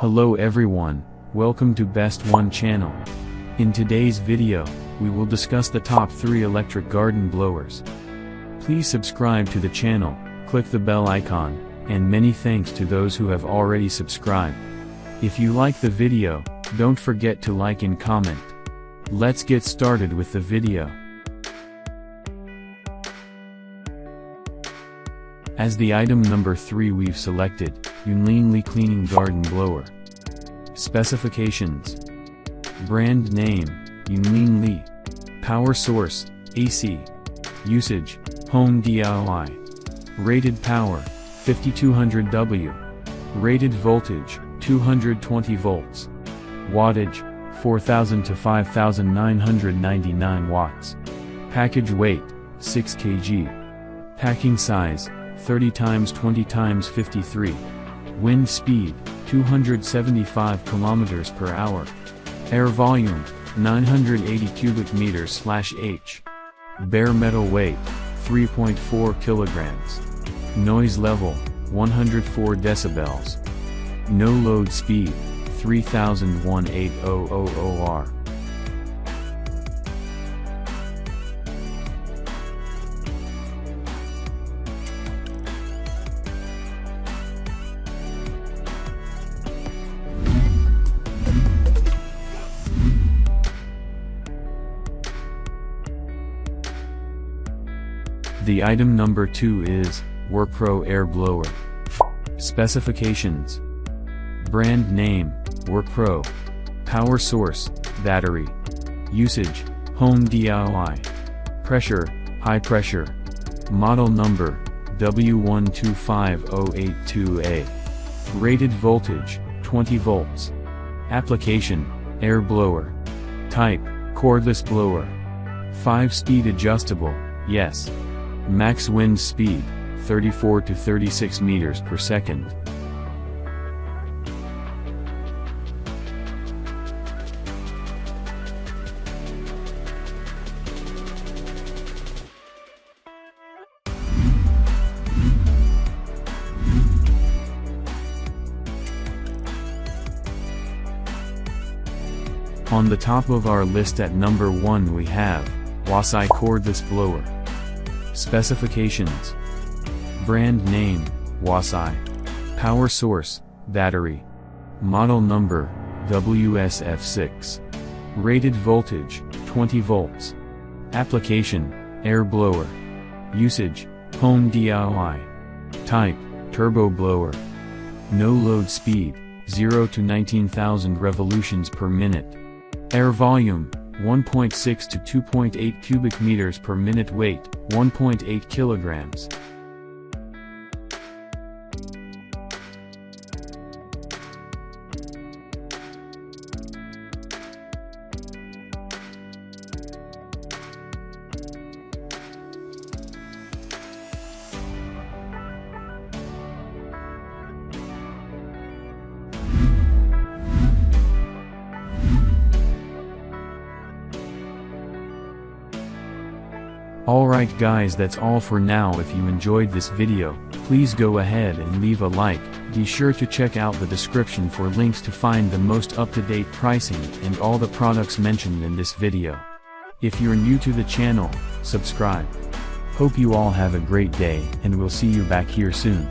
Hello everyone, welcome to Best One channel. In today's video, we will discuss the top 3 electric garden blowers. Please subscribe to the channel, click the bell icon, and many thanks to those who have already subscribed. If you like the video, don't forget to like and comment. Let's get started with the video. As the item number 3 we've selected, Yunlin Cleaning Garden Blower. Specifications. Brand name, Yunlin Li. Power source, AC. Usage, home DIY. Rated power, 5200W. Rated voltage, 220 volts. Wattage, 4000 to 5999 watts. Package weight, 6 kg. Packing size, 30 x 20 x 53. Wind speed, 275 km per hour. Air volume, 980 cubic meters/h. Bare metal weight, 3.4 kilograms. Noise level, 104 decibels. No load speed, 3018 R. The item number 2 is WorkPro Air Blower. Specifications. Brand name, WorkPro. Power source, battery. Usage, home DIY. Pressure, high pressure. Model number, W125082A. Rated voltage, 20 volts. Application, air blower. Type, cordless blower. 5-speed adjustable, yes. Max wind speed, 34 to 36 meters per second. On the top of our list at number 1 we have Wasai Cordless Blower. Specifications. Brand name, Wasai. Power source, battery. Model number, WSF6. Rated voltage, 20 volts. Application, air blower. Usage, home DIY. Type, turbo blower. No load speed, 0 to 19,000 revolutions per minute. Air volume, 1.6 to 2.8 cubic meters per minute. Weight, 1.8 kilograms. Alright guys, that's all for now. If you enjoyed this video, please go ahead and leave a like. Be sure to check out the description for links to find the most up-to-date pricing and all the products mentioned in this video. If you're new to the channel, subscribe. Hope you all have a great day and we'll see you back here soon.